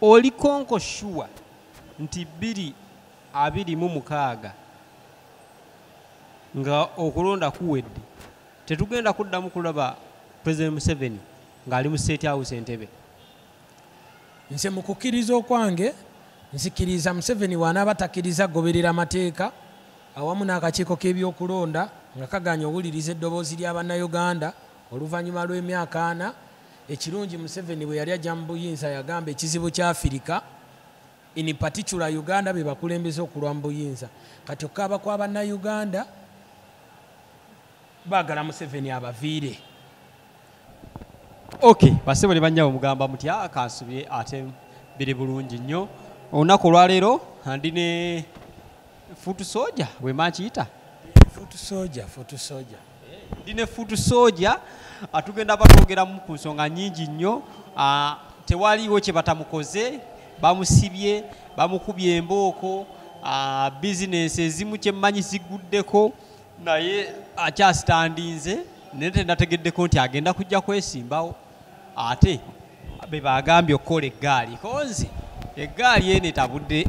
oli konko sure nti 2026 nga okulonda kuwedde tetugenda kuddamu kulaba President Museveni ng'ali mu State House Entebbe? Nze mu kukkiriza okwange nzikiriza Museveni wanaaba takkiriza goberera amateeka awamu n'akakiiko k'ebyokulonda nga kaganya owuliriza eddoboozi ly'Abannayuganda oluvannyuma lw'emyaka 4. Ekirungi Museveni bwe yali ajja mu buyinza yagamba ekizibu kya Afirika in particular Uganda be bakulembeze okulwa mu buyinza. Kati okukaaba kw'Abannayuganda baagala Museveni abaviire. Okay, basebo ne bannyabo mugamba muti akansubye ate biri bulungi nnyo. Olunaku olwaleero ndi ne Foot Soldier bwe makiyita? Foot Soldier. Ndi ne Foot Soldier atugenda batwogeramu ku nsonga nnyingi nnyo. Tewaliiwo kye batamukoze, bamusibye, bamukubye embooko, bizinesi ezimu kyemmanyi ziguddeko, naye akyasitandinze naye tenategeddeko nti agenda kujja kwesimbawo. Ate be bagambye okukola eggaali konzi eggaali eno etabudde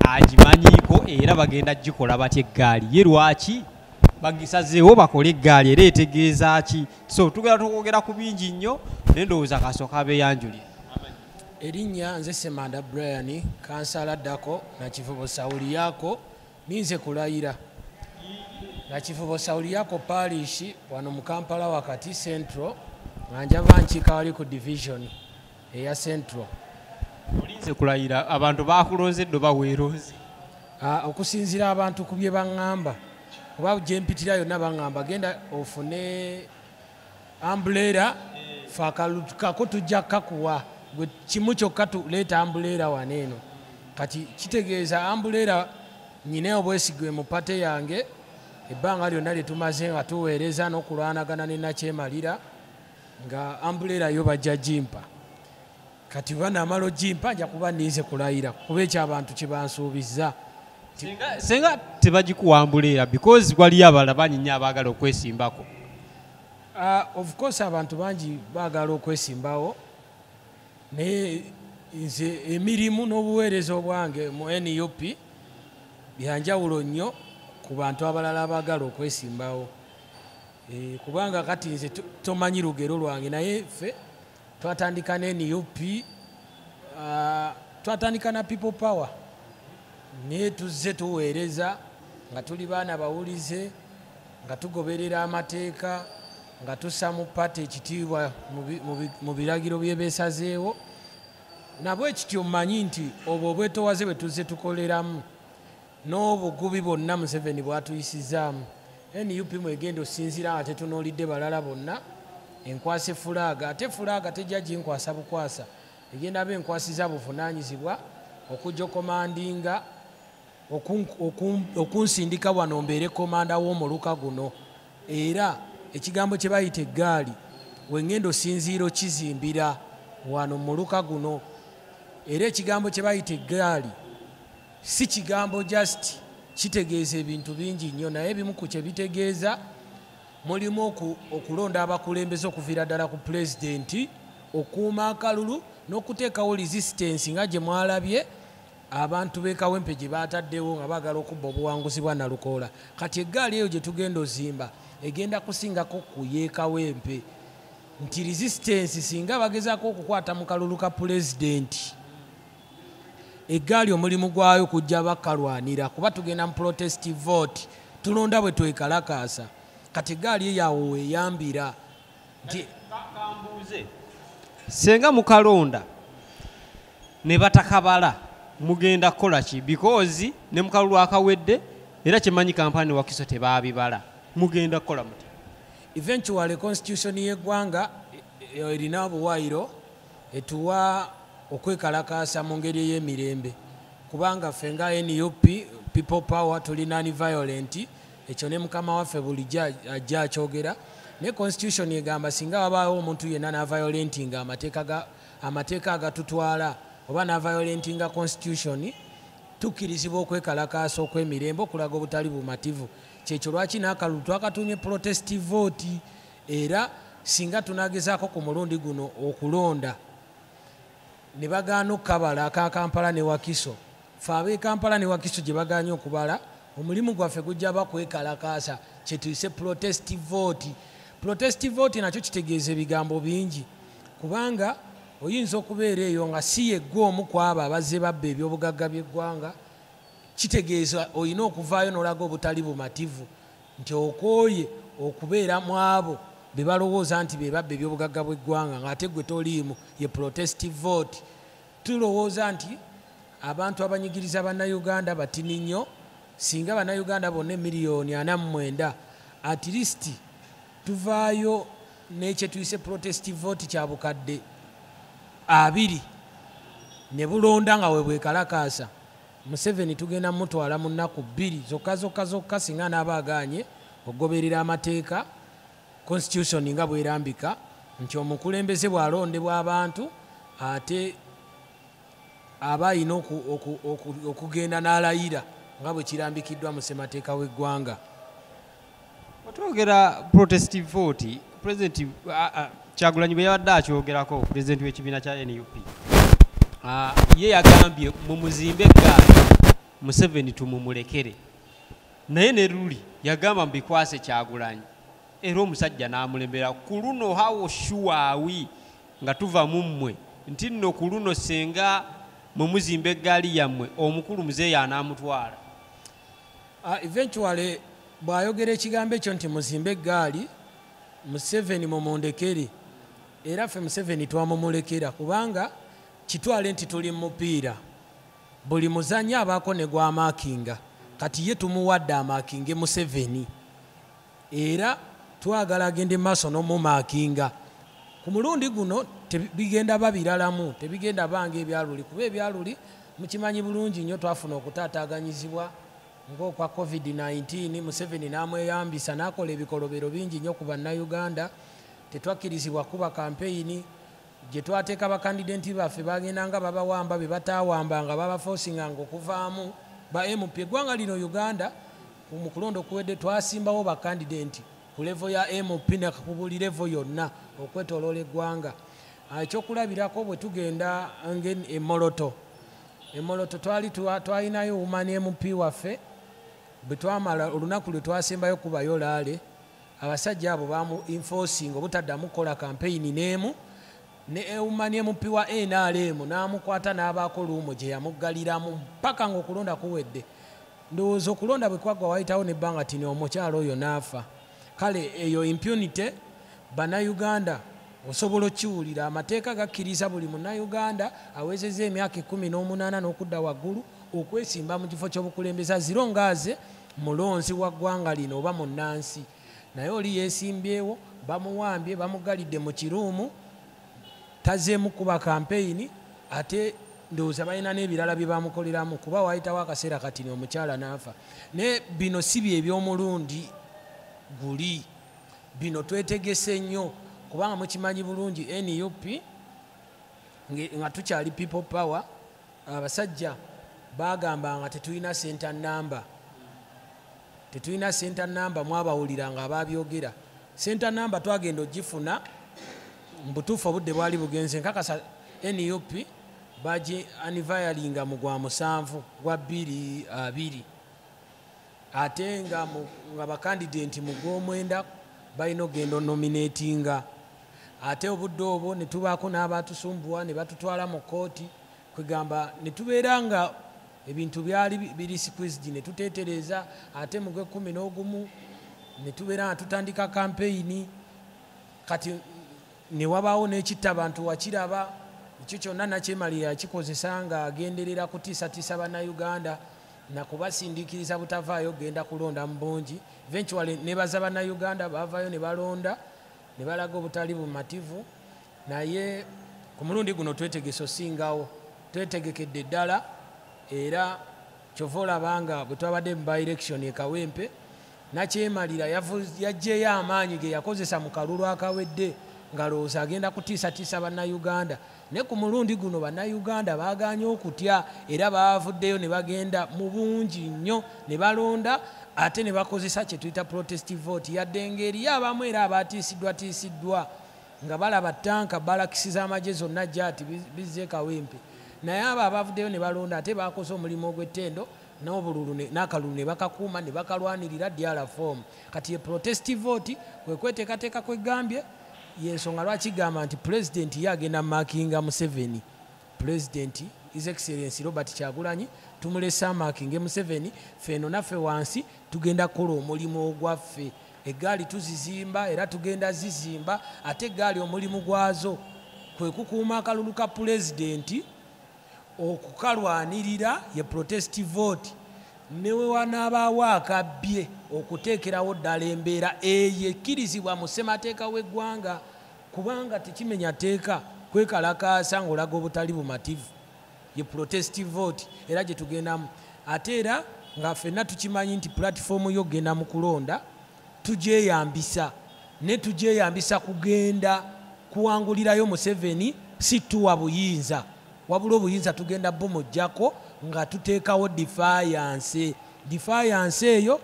agimanyiiko era bagenda gikola batya eggaali ye lwaki bagisazeewo bakole eggaali era etegeeza ki? So tugenda tukwogera ku bingi nnyo naye ndowooza kasooka beeyanjulire. Erinnya nze Semanda Brian kansala addako na kifubo Sauli yako ninze kulayira na kifubo Sauli yako parish wano mu Kampala wakati Central njava nkiika wali ku division eya Central. Olinze kulayira abantu bakulonzedde baweeroze? Okusinziira abantu ku bye baŋŋamba oba gye mpitira yonna baŋŋamba genda ofune umbrella fe akalutukako tujja kakuwa gwe kimu kyokka tuleeta umbrella wano eno. Kati kitegeeza umbrella nyine obwesigwe mu pate yange ebbanga lyonna lye tumaze nga tuweereza n'okulwanagana ne Nakyemalira nga umbrella yo bajja gimpa. Kati banaamala ogimpa nja kuba ninze kulayira kuba ekyo abantu kye bansuubizza. Senga tebagikuwa umbrella because waliyo abalala banyinnyo abaagala okwesimbako. Of course abantu bangi baagala okwesimbawo naye nze emirimu n'obuweereza obwange mu NUP byanjawulo nnyo ku bantu abalala abaagala okwesimbawo. Kubanga kati nze tomanyi lugero lwange naye ffe twatandika ne NUP twatandika na people power naye tuzze tuweereza nga tuli baana bawulize nga tugoberera amateeka nga tussa mu pate ekitiibwa mu biragiro bye beesazeewo. Nabwe kityo mmanyi nti obwo obwetowaze bwe tuzze tukoleramu n'obugubi bwonna Museveni bwatuyisizaamu NUP mwegenda osinziira ate tunoolidde balala bonna enkwasa fulaaga ate fulaaga tejja ginkwasa bukwasa egenda abe enkwasiza buvunaanyizibwa okujja okomandinga okunsindika wano mbeere komanda w'omuluka guno. Era ekigambo kye bayita eggaali wengenda osinziira okizimbira wano muluka guno. Era ekigambo kye bayita eggaali si kigambo just kitegeeza ebintu bingi nnyo naye ebimu ku kye bitegeeza mulimu okulonda abakulembeze okuviira ddala ku pulezidenti, okuuma akalulu n'okuteekawo resistance nga gye mwalabye abantu b'e Kawempe gye baataddewo nga baagala okubba obuwanguzi bwa Nalukoola. Kati eggaali eyo gye tugenda ozimba egenda kusingako ku y'e Kawempe nti resistance singa bagezaako okukwata mu kalulu ka pulezidenti eggaali omulimu gwayo kujja bakalwanira kuba tugenda mu protest vote tulonda bwe twekalakaasa. Kati eggaali eyawo weeyambira nti kambuuze senga mukalonda ne batakabala mugenda kukola ki? Because ne mukalulu akawedde era kimanyi kampani Wakiso tebaabibala mugenda kukola muti? Eventually constitution y'eggwanga erina obuwaayiro etuwa okwekalakaasa mu ngeri ey'emirembe kubanga ffe nga NUP people power tuli non-violent ekyo ne mukama waffe bulijjo ajja akyogera ne constitution egamba singa wabaawo omuntu yenna n'aviolentinga amateeka agatutwala oba n'aviolentinga constitution tukkirizibwa okwekalakaasa okw'emirembe okulaga obutali bumativu. Kyekyo lwaki n'akalulu twakatumye protest vote era singa tunagezaako ku mulundi guno okulonda ne bagaana okukabala aka Kampala ne Wakiso. Ffe ab'e Kampala ne Wakiso gye bagaanye okubala, omulimu gwaffe gujja bakwekalakaasa kye tuyise protest vote. Protest vote nakyo kitegeeza ebigambo bingi, kubanga oyinza okubeera eyo nga si yeggwe omu ku abo abazze babba ebyobugagga by'eggwanga. Kitegeeza olina okuvaayo n'olaga obutali bumativu nti okooye okubeera mu abo be balowooza nti be babba ebyobugagga bw'eggwanga ng'ate gwe toliimu, ye protest vote. Tulowooza nti abantu abanyigiriza bannayuganda batini nnyo, singa bannayuganda bonna miliyoni 49 at least tuvaayo n'ekye tuyise protest vote kya bukadde 20 ne bulonda nga we bwekalakaasa. Museveni tugenda mutwala mu nnaku 2 zokka singa n'aba agaanye okugoberera amateeka constitution nga bwerambika nti omukulembeze bw'alondebwa abantu ate aba alina okugenda n'alayira nga bwe kirambikiddwa mu ssemateeka w'eggwanga. Otwogera protest vote, President Kyagulanyi bwe yabadde akyogerako, President w'ekibiina kya NUP ye yagambye mumuzimbe eggaali Museveni tumumulekere, naye ne luli yagamba mbikwase Kyagulanyi era omusajja n'amulembera ku luno. How sure are we nga tuva mu mmwe nti nno ku luno senga mumuzimbe eggaali yammwe omukulu muzeeyi anaamutwala? Eventually bw'ayogera ekigambo ekyo nti muzimbe eggaali Museveni mumundekere, era ffe Museveni twamumulekera kubanga kitwale nti tuli mu mupiira, buli muzannyo abaako ne gwamaakinga, kati ye tumuwadde amaakinge Museveni era twagala agende maaso n'omumaakinga. Ku mulundi guno tebigenda babiralamu, tebigenda banga ebyaluli, kuba ebyaluli mukimanyi bulungi nnyo twafuna okutaataaganyizibwa ng'okwa COVID-19. Museveni n'amweyambisa n'akola ebikolobero bingi nnyo ku bannayuganda. Tetwakkirizibwa kuba kampeyini gye twateeka bakandidenti baffe bagendanga babawamba be bataawambanga babafosinganga okuvaamu ba MP. Eggwanga lino Uganda mu kulonda okuwedde twasimbawo bakandidenti ku levo ya MP ne ku buli levo yonna okwetoloola eggwanga. Ekyokulabirako bwe tugenda Moroto twalinayo Woman MP waffe bwe twamala olunaku lwe twasembayo kubayo laale, abasajja abo bamu enforcing obutaddamu kukola kampeyini n'emu, ne Woman MP wa NRM n'amukwata n'abaako luumo gye yamuggaliramu mpaka ng'okulonda kuwedde. Ndowooza okulonda bwe kwagwa wayitawo n'ebbanga tini omukyalo oyo n'afa. Kale eyo impunity bannayuganda osobola okkiwulira. Amateeka gakkiriza buli munnayuganda awezezza emyaka 18 n'okudda waggulu okwesimba mu kifo ky'obukulembeze aziro ngaaze mulonzi wa ggwanga lino oba munnansi. Naye oli yeesimbyewo, bamuwambye bamuggalidde mu kiruumu, tazeemu kuba kampeyini, ate ndowooza balina n'ebirala bye bamukoleramu kuba wayitawo akaseera katini omukyala n'afa. Ne bino si bye eby'omulundi guli, bino twetegese nnyo kubanga mukimanyi bulungi NUP nga tukyali people power. Abasajja bagamba nga tetulina center number, tetulina center number, mwabawulira nga ababyogera. Center number twagenda ogifuna mbutuufu obudde bwali bugenze. Nkakasa NUP baji anivayalinga mu gwa 7 gwa 2020 ate nga bakandidenti mu gw'omwenda balina ogenda nominatinga. Ate obudde obwo ne tubaako n'abatusumbuwa ne batutwala mu kooti kwegamba ne tubeera nga ebintu byali biri squeezed ne tuteetereza. Ate mu gwe11 ne tubeera nga tutandika kampeyini, kati ne wabaawo n'ekitta abantu wakiraba. Ekyo kyonna nakyemalira yakikozesa nga agenderera kutiisatiisa bannayuganda na kubasindiikiriza butavaayo genda kulonda mu bungi. Eventually nebaza bannayuganda baavaayo ne balonda ne balaga obutali bumativu. Naye ku mulundi guno twetegese osingawo, twetegekedde ddala, era kyova olabanga bwe twabadde mu by-election e Kawempe nakyemalira yaggyeyo amaanyi ge yakozesa mu kalulu akawedde nga lowooza agenda kutiisatiisa bannayuganda. Ne ku mulundi guno bannayuganda baaganye okutya era baavuddeyo ne bagenda mu bungi nnyo ne balonda, ate ne bakozesa kye tuyita protest vote. Yadde ngeri abamu era abatiisiddwatiisiddwa nga balaba tanka balakisi z'amagye zonna jati bizze kawempe naye abo abavuddeyo ne balonda ate bakoze omulimu ogw'ettendo n'obululu n'akalulu ne bakakuuma ne bakalwanirira ddala fomu kati ye protest vote kwe kweteekateeka kwegambye yensonga lwaki gamba nti pulezidenti ye agenda makinga Museveni. Pulezidenti His Excellency Robert Kyagulanyi tumulesa makinge Museveni, feno naffe wansi tugenda kukola omulimu ogwaffe. Eggaali tuzizimba era tugenda zizimba ate eggaali omulimu gwazo kwe kukuuma akalulu ka pulezidenti okukalwanirira ye protest vote newe wanaabaawo akabbye okuteekerawo ddala embeera eyo ekkirizibwa mu ssemateeka w'eggwanga kubanga tekimenya teeka kwekalakaasa ng'olaga obutali bumativu ye protest vote era gye tugendamu ate era nga ffenna tukimanyi nti pulatifomu y'okgenda mu kulonda tugyeyambisa ne tugyeyambisa kugenda kuwangulirayo Museveni si tuwa buyinza wabula obuyinza tugenda bumujjako nga tuteekawo defiance eyo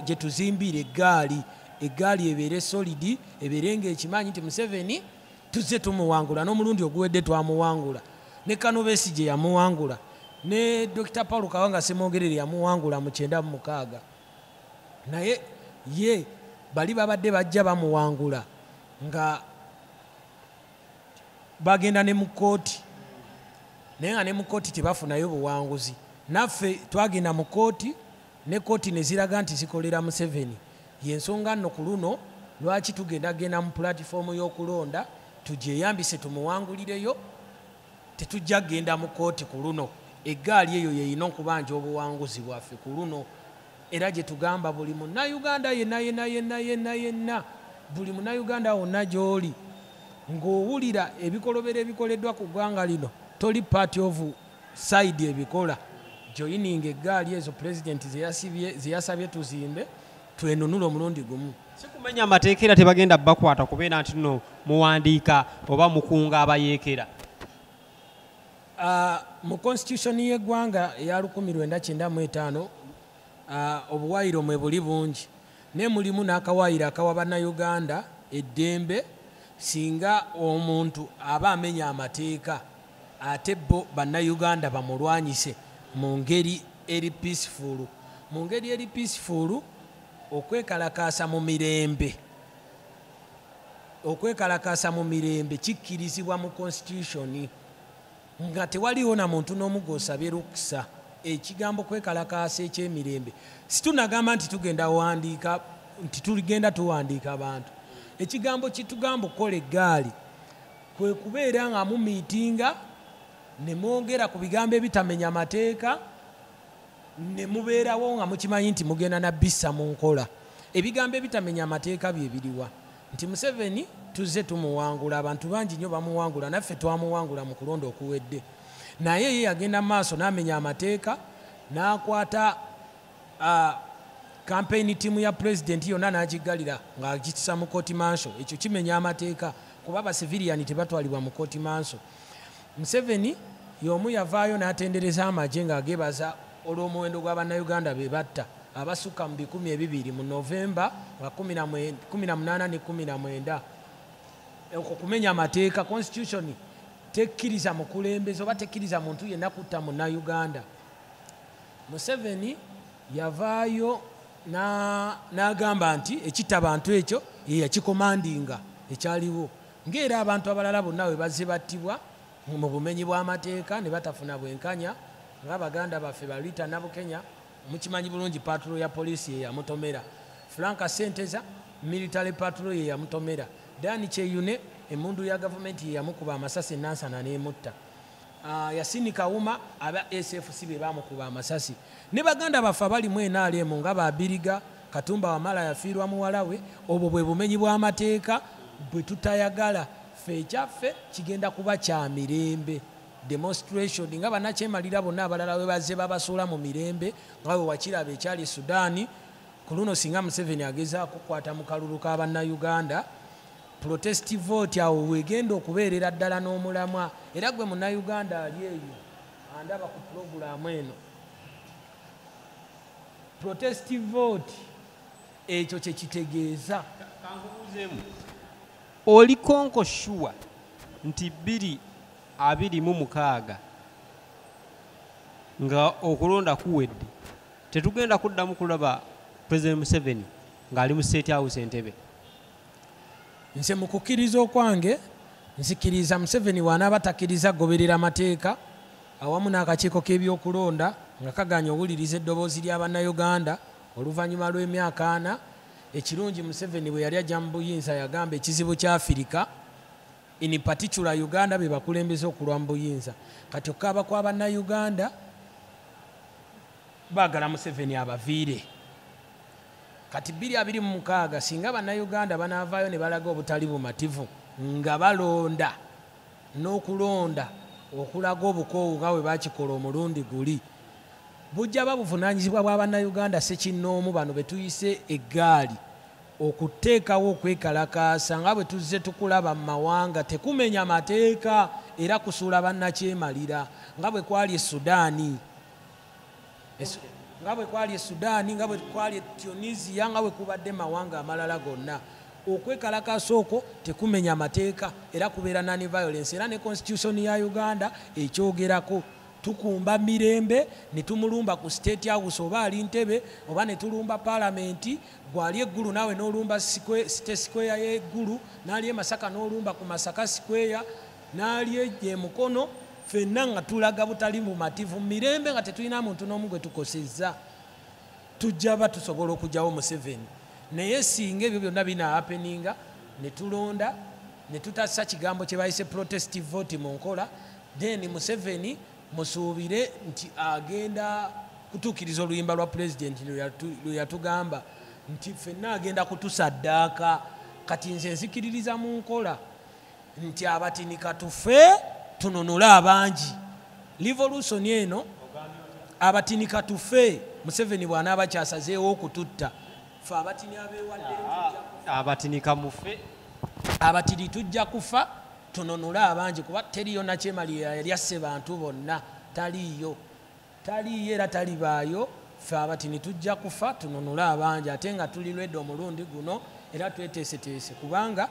gye tuzimbira eggaali ebeere solidi ebeere ng'ekimanyi nti Museveni tuzze tumuwangula n'omulundi oguwedde twamuwangula ne Kano Besigye yamuwangula ne Dr. Paul Kawanga Ssemwogerere yamuwangula mu 96 naye ye bali babadde bajja bamuwangula nga bagenda ne mu kooti naye nga ne mu kooti tebafunayo buwanguzi naffe twagenda mu kooti ne kooti ne ziraga nti zikolera Museveni yensonga nno ku luno lwaki tugendagenda mu pulatifomu y'okulonda tugyeyambise tumuwangulireyo tetujja genda mu kooti ku luno eggaali eyo yeyina okubanja obuwanguzi bwaffe ku luno era gye tugamba buli munnayuganda yenna buli munnayuganda wonna gy'oli ng'owulira ebikolobero ebikoleddwa ku ggwanga lino toli party of side ebikola joining eggaali ezo pulezidenti zeyasabye tuzimbe twenunula omulundi gumu sikumenya amateeka era tebagenda bakwata kubeera nti no muwandiika oba mukunga abayeekera mu constitution y'eggwanga eya 1995 obuwaayiro mwe buli bungi ne mulimu n'akawaayiro akawa bannayuganda eddembe singa omuntu aba amenya amateeka ate bo bannayuganda bamulwanyise mu ngeri eri peaceful okwekalakaasa mu mirembe kikkirizibwa mu constitution nga tewaliwo na muntu n'omu gw'osabye lukisa ekigambo kwekalakaasa ekyemirembe situnagamba nti tugenda wandiika nti tugenda tuwandiika abantu ekigambo kitugamba okukola eggaali kwe kubeera nga mumiitinga ne mwongera ku bigambo ebitamenya amateeka ne mubeerawo nga mukimanyi nti mugenda nabbissa mu nkola ebigambo ebitamenya amateeka bye biriwa nti Museveni tuzze tumuwangula abantu bangi nnyo bamuwangula naffe twamuwangula mu kulonda okuwedde naye ye yagenda maaso n'amenya amateeka n'akwata campaign team ya president yonna n'agiggalira ng'agitisa mu kooti manso ekyo kimenya amateeka kuba abasiviliani tebatwalibwa mu kooti manso Museveni y'omu yavaayo n'atendereza amagye ng'agebaza olw'omuwendo gw'abannayuganda be batta abasukka mu 200 mu Novemba 18 ne 19 okumenya amateeka constitution tekkiriza mukulembeze oba tekkiriza muntu yenna kutta munnayuganda. Museveni yavaayo n'agamba nti ekitta abantu ekyo ye yakikomandinga ekyaliwo ng'era abantu abalala bonna we bazze battibwa mu bumenyi bw'amateeka ne batafuna bwenkanya ng'abaganda baffe balwita Nabukenya mukimanyi bulungi patrol ya poliisi ye yamutomera, Franka Senteza military patrol ye yamutomera, Dani Kyeyune emundu ya gavumenti ye yamukuba amasasi Nansana n'emutta, Yasini Kawuma aba SFC be bamukuba amasasi, ne baganda baffe bali mwena aliemu nga Babiriga Katumba Wamala yafiirwa muwalawe. Obwo bwe bumenyi bw'amateeka bwe tutayagala ffe ekyaffe kigenda kuba kya mirembe demonstration nga bannakyemalira bonna abalala we bazze babasuula mu mirembe nga we wakiraba ekyali Sudaani ku luno singa Museveni agezaako okukwata mu kalulu k'abannayuganda protest vote awo wegenda okubeerera ddala n'omulamwa. Era gwe munnayuganda ali eyo andaba ku puroguramu eno protest vote ekyo kye kitegeeza. oli konko sure nti 2026 nga okulonda kuwedde tetugenda kuddamu kulaba President Museveni ng'ali mu State House Entebbe? nze mu kukkiriza okwange nzikiriza Museveni wanaaba takkiriza goberera amateeka awamu n'akakiiko k'ebyokulonda nga kaganya owuliriza eddoboozi ly'abannayuganda oluvannyuma lw'emyaka 4. Ekirungi Museveni bwe yali ajja mu buyinza yagamba ekizibu kya Afirika in particular Uganda be bakulembeze okulwa mu buyinza. Kati okukaaba kw'abannayuganda baagala Museveni abaviire. Kati 2026 singa abannayuganda banaavaayo ne balaga obutali bumativu nga balonda n'okulonda okulaga obukoowu nga bwe bakikola omulundi guli, bujja babuvunaanyizibwa bw'abannayuganda sekinnoomu bano be tuyise eggaali okuteekawo okwekalakaasa nga bwe tuzze tukulaba mu mawanga tekumenya mateeka era kusuula bannakyemalira nga bwe kwali Sudaani, nga bwe kwali Sudaani, nga bwe kwali Tunisia, nga bwe kubadde mawanga amalala gonna. Okwekalakaasa okwo tekumenya mateeka era kubeera nani violence, era ne constitution ya Uganda ekyogerako. Tukumba mirembe ne tumulumba ku State House oba ali Ntebe oba ne tulumba Parliament, gwali eggulu nawe n'olumba State Square y'eggulu, n'ali e Masaka n'olumba ku Masaka Square, n'ali e Mukono, ffenna nga tulaga butali bumativu mirembe nga tetulina muntu n'omu gwe tukosezza. Tujja ba tusobola okugyawo Museveni. Naye singa ebyo byonna bina happeninga ne tulonda ne tutassa kigambo kye bayise protestive vote mu nkola, then Museveni musuubire nti agenda kutuukiriza oluyimba lwa president lwe yatugamba nti ffenna agenda kutusaddaaka. Kati nze nzikiririza mu nkola nti abatinika tufe tununule abangi. Revolution eno abatinika tufe, Museveni bw'anaaba kyasazeewo okututta, ffe abatini abeewadde abatinika mufe, abatiri tujja kufa tununule abangi kuba teriyo nakyemalira yali asse bantu bonna, taliyo era talibaayo. Ffe abatini tujja kufa tununule abangi ate nga tuli lwedde omulundi guno era tweteeseteese kubanga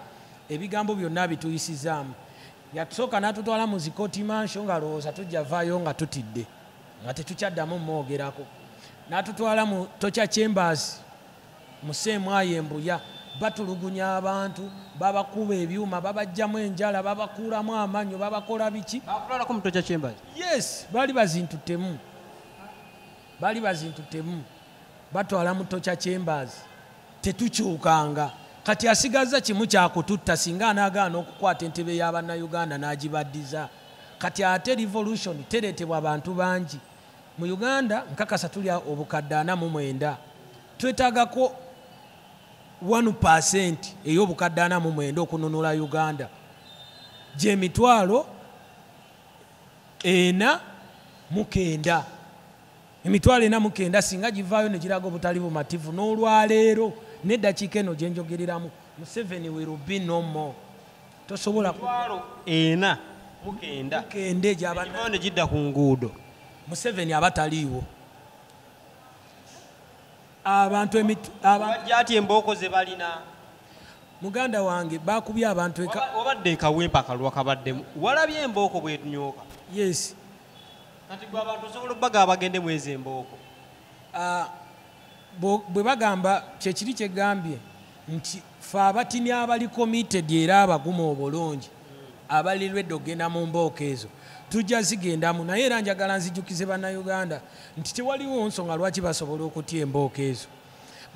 ebigambo byonna bituyisizaamu. Yatusooka n'atutwala mu zikooti mansion nga lowooza tujja vaayo nga tutidde nga tetukyaddamu mwogerako, n'atutwala mu Torture Chambers mu Seemwayo Embuya, batulugunya abantu, babakuba ebyuma, babajjamu enjala, babakuulamu amannyo, babakola biki. Bakulaalako mu Torture Chambers? Yes, baali bazintuttemu, batwala mu Torture Chambers, tetukyukanga. Kati asigazza kimu kyakututta singa anaagaana okukwata entebe y'abannayuganda n'agibaddiza. Kati ate revolution tereetebwa abantu bangi mu Uganda. Nkakasa tulya obukadde 49, twetaagako 1% ey'obukadde 49 okununula Uganda, gye emitwalo 49. Emitwalo 49 singa givaayo ne giraga obutali bumativu n'olwaleero n'eddakiika eno gye njogereramu, Museveni will be no more. Tosobola emitwalo 49 gy'abantu ne gidda ku nguudo, Museveni aba taliiwo. Abantu bajja ati embooko ze balina. Muganda wange bakubye abantu obadde ekawempa akalwa kabaddemu, walabye embooko bwetunyooka? Yes. Kati gwe abantu osobola obbaga abagende mwezi embooko. Bwe bagamba kyekiri kyegambye nti ffe abatini abali committed era abagumu obulungi abalirwedde okgenda mu mbooko ezo tujja zigendamu, naye era njagala nzijukize bannayuganda nti tewaliwo nsonga lwaki basobola okutya embooko ezo.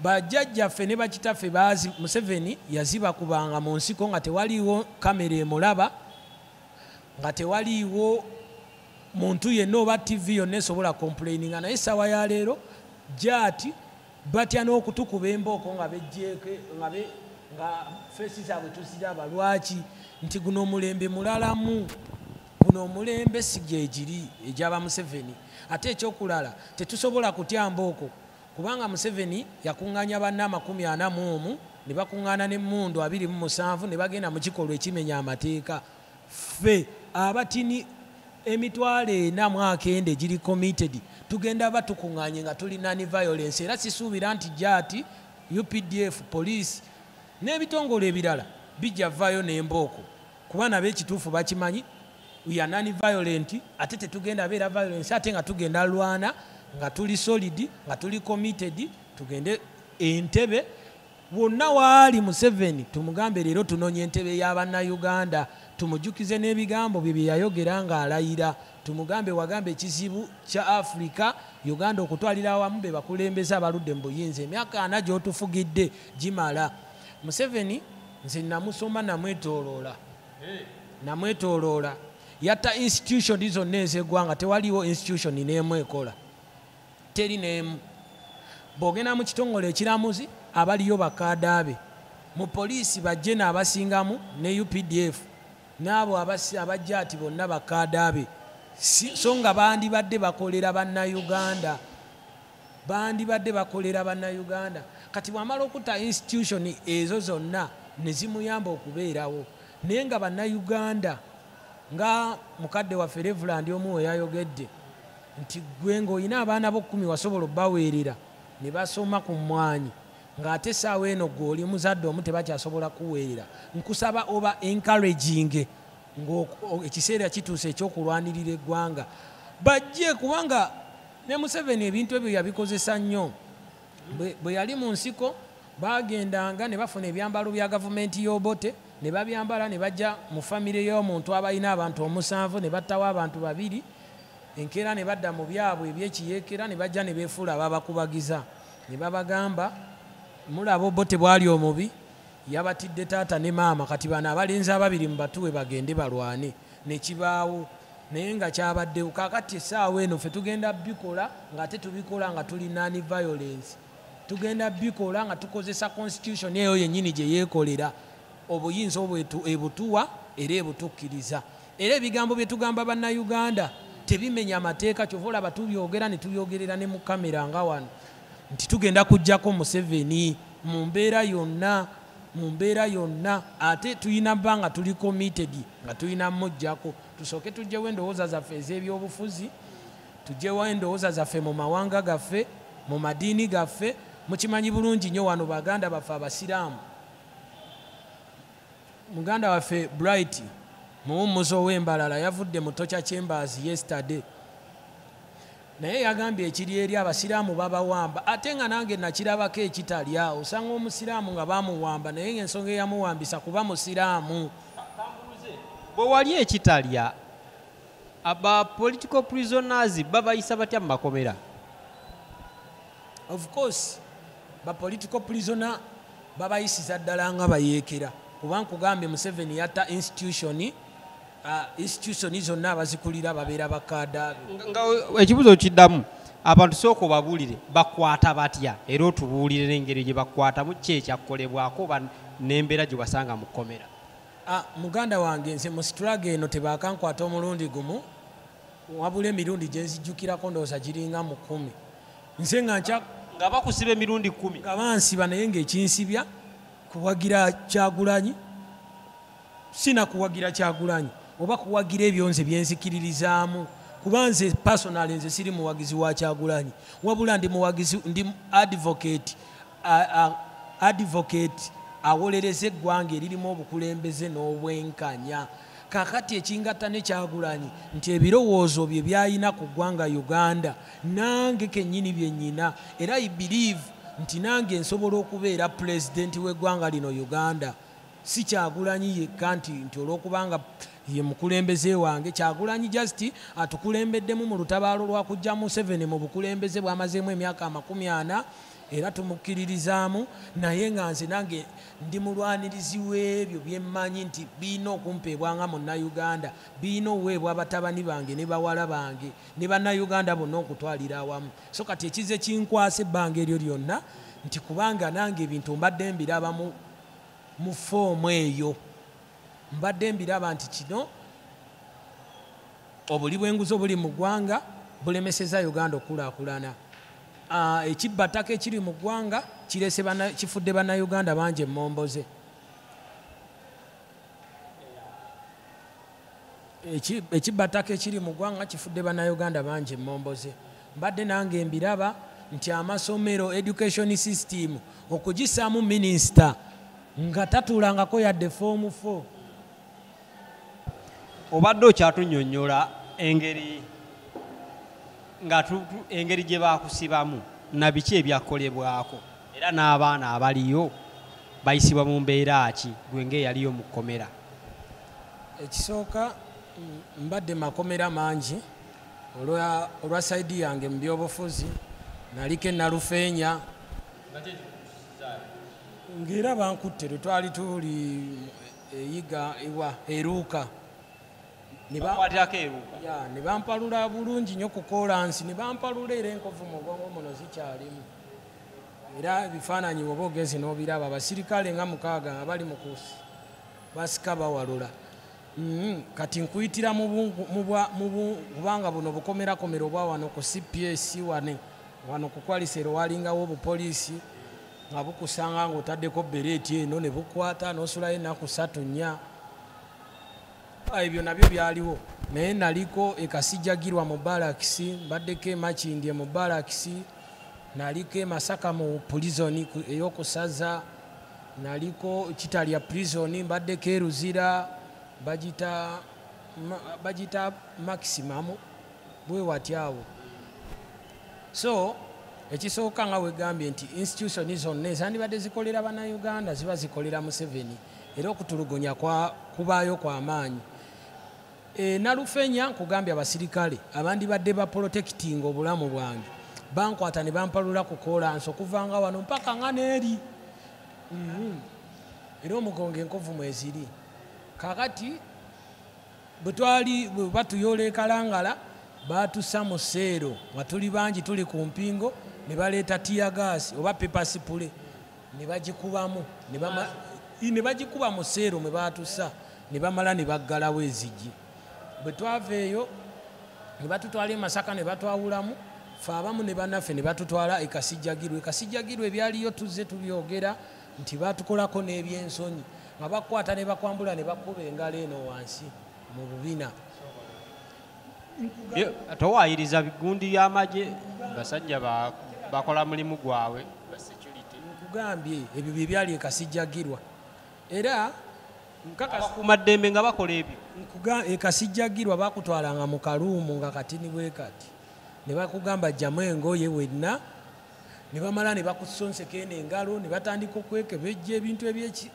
Bajjajjaffe ne bakitaffe baazi Museveni yazibakubanga mu nsiko nga tewaliiwo kamera emulaba, nga tewaliiwo muntu yenna oba TV yonna esobola complaininga, naye essaawa ya leero gyati batya n'okutukuba embooko nga bejjeeke nga feesi zaabwe tuziraba. Lwaki? Nti guno omulembe mulalamu, guno omulembe si gyegiri egyaba Museveni. Ate ekyokulala tetusobola kutya mbooko kubanga Museveni yakuŋŋaanya banna 41 ne bakuŋŋaana n'emmundu 27 ne bagenda mu kikolwa ekimenya amateeka. Ffe abatini emitwalo 49 egiri committed tugenda batukuŋŋaanye nga tuli nani violence, era sisuubira nti gyati UPDF, police n'ebitongole ebirala bijja vaayo n'embooko kuba nabo ekituufu bakimanyi we are non-violent ate tetugenda beera violence ate nga tugenda lwana nga tuli solid nga tuli committed tugende Entebbe wonna waali Museveni tumugambe leero tunonye Entebbe y'Abannayuganda tumujukize n'ebigambo bye bye yayogera ng'alayira tumugambe wagambe ekizibu kya Africa Uganda okutwalira awamu be bakulembeza abaludde mu buyinza emyaka 4 gy'otufugidde gimala Museveni nze namusoma namwetooloola yatta institution zonna ez'eggwanga tewaliwo institution n'emu ekola teri n'emu bw'ogenda mu kitongole ekiramuzi abaliyo bakaadaabe mu poliisi bajje n'abasingamu ne UPDF n'abo abajja ati bonna bakaadaabe so nga bandibadde bakolera bannayuganda kati bw'amala okutta institution ezo zonna ne zimuyamba okubeerawo naye nga bannayuganda nga mukadde waffe Reverand omu we yayogedde nti gwe ng'olina abaana bo 10 wasobola obbaweerera ne basoma ku mmwanyi ng'ate essaawa eno gwe oli muzadde omu tebakyasobola kuweerera nkusaba oba encouraging ekiseera kituuse ekyokulwanirira eggwanga bajje kubanga ne Museveni ebintu ebyo yabikozesa nnyo bwe yali mu nsiko bagendanga ne bafuna ebyambalo bya gavumenti y'Obote ne babyambala ne bajja mu famire y'omuntu abalina abantu 7 ne battawo abantu 2 enkeera ne badda mu byabwe ebyekiyeekera ne bajja ne beefuula ababakubagiza ne babagamba mulaba Obote bwali omubi yabatidde taata ne maama kati bano abalenzi ababiri mu batuwe bagende balwane nekibaawo naye nga kyabaddewo kakati essaawa eno ffe tugenda bikola ng'ate tubikola nga tuli non-violence tugenda bikola nga tukozesa constitution eyo yennyini gye yeekolera obuyinza ebutuwa era ebutukkiriza era ebigambo bye tugamba bannayuganda tebimenya amateeka kyova olaba tubyogera ne tubyogerera ne mu kamera nga wano nti tugenda kujjako Museveni mu mbeera yonna ate tuyina bbanga tuli committed nga tuyina mujjako tusooke tujjewo endowooza zaffe ez'ebyobufuzi tujjewo endowooza zaffe mu mawanga gaffe mu madiini gaffe mukimanyi bulungi nnyo wano baganda baffe abasiraamu muganda waffe Bright muwummuzi ow'embalala yavudde mu Tocha Chambers yesterday naye yagambye ekiri eri abasiraamu babawamba ate nga nange nakirabako ekitalya osanga omusiraamu nga bamuwamba naye ng'ensonga eyamuwambisa kuba musiraamu bwe wali ekitalya aba political prisoners babayisa batya mu makomera of course ba political prisoner babayisiza ddala nga bayeekera kuba nkugambye Museveni yatta institution zonna abazikulira babeera bakaadaabe nga ekibuzo kiddamu abantu sooka obabuulire bakwata batya era otubuulire n'engeri gye bakwatamu ki ekyakkolebwako oba n'embeera gye basanga mu kkomera muganda wange nze mu struggle eno tebaakankwata omulundi gumu wabula emirundi gye nzijjukirako ndowooza giringa mu 10 nze nga bakusiba emirundi 10 nga bansiba naye ng'ekinsibya kuwagira Kyagulanyi sinakuwagira Kyagulanyi oba kuwagira ebyonze byenzikiririzaamu kuba nze personal nze siri muwagizi wa Kyagulanyi wabula ndi muwagizi ndi advocate awolereza eggwanga eririmu obukulembeze n'obwenkanya kakati ekingatta ne Kyagulanyi nti ebirowoozo bye byayina ku ggwanga Uganda nange kennyini byennyina era I believe nti nange nsobola okubeera pulezidenti w'eggwanga lino Uganda si Kyagulanyi yekka nti olw'okubanga ye mukulembeze wange Kyagulanyi just atukulembeddemu mu lutabaalo lwa kujja Museveni mu bukulembeze bw'amazeemu emyaka 40 era tumukkiririzaamu naye nga nze nange ndi mulwanirizi w'ebyo bye mmanyi nti birina okumpeebwanga munnayuganda birina oweebwa abatabani bange ne bawala bange ne bannayuganda bonna okutwalira awamu so kati ekize kinkwasa ebbanga eryo lyonna nti kubanga nange ebintu mbadde mbiraba mu foomu eyo mbadde mbiraba nti kino obuli bw'enguzi obuli mu ggwanga bulemeseza Uganda okulaakulana ekibbataka ekiri mu ggwanga kifudde bannayuganda bangi emmomboze ekibbataka ekiri mu ggwanga kifudde bannayuganda bangi emmomboze mbadde nange mbiraba nti amasomero education system okugisaamu minisita nga tatuulangako yadde foomu 4. obadde okyatunyonnyola engeri gye baakusibamu na biki ebyakolebwako era n'abaana abaliyo bayisibwa mu mbeera ki gwenge yaliyo mu kkomera. Ekisooka mbadde makomera mangi olwa saidi yange mu byobufuzi naliko Nalufeenya ng'era bankutte twali tuli eyiga ewa eruuka ne bampalula bulungi nnyo ku kolansi ne bampalula era enkovu mu bwongo muno zikyalimu era ebifaananyi oba ogezi n'obiraba abasirikale nga 6 abali mu kusi basika bawalula. Kati nkuyitira kubanga buno bukomerakomero obwa wano ku CPS wano ku Kwalisero walingawo obupoliisi nga bukusanga ng'otaddeko bereeti eno ne bukwata n'osulayo ennaku 3-4. Ebyo nabyo byaliwo naye naliko ekasijjagirwa mu balakisi mbaddeko emakindye mu balakisi naliko emasaka mu pulizoni ey'okusaza naliko kitalya pulizoni mbaddeko eruzira bagita maximum bwe watyawo. So ekisooka nga wegambye nti institution zonna ezandibadde zikolera bannayuganda ziba zikolera Museveni era okutulugunya kubaayo kwa maanyi. Nalufeenya nkugambye abasirikale abandi badde baprotectinga obulamu bwange bankwata ne bampalula ku kolansi okuvanga wano mpaka nga neeri era omugongo enkovu mweziri. Kakati bwe batuyoola ekalangala batussa mu seero nga tuli bangi tuli ku mpingo ne baleeta tiyagaasi oba pepasipule ne bagikubamu ne bagikuba mu seero mwe batussa ne bamala ne baggalawo ezigi. Bwe twava eyo ne batutwala e Masaka ne batwawulamu fe abamu ne bannaffe ne batutwala e Kasijjagirwa. Kasijjagirwa ebyaliyo tuzze tubyogera nti batukolako n'ebyensonyi nga bakwata ne bakwambula ne bakuba engalo eno wansi mu bubina. Towaayiriza bigundi by'amagye basajja bakola mulimu gwabwe ba security. Nkugambye ebyo bye byali e Kasijjagirwa era kumaddembe nga bakola ebyo. E Kasijjagirwa bakutwalanga mu kaluumu nga katini bwe kati ne bakugamba jjamu engoye wenna ne bamala ne bakusonseka eno engalo ne batandika okwekebejja ebintu ebyeki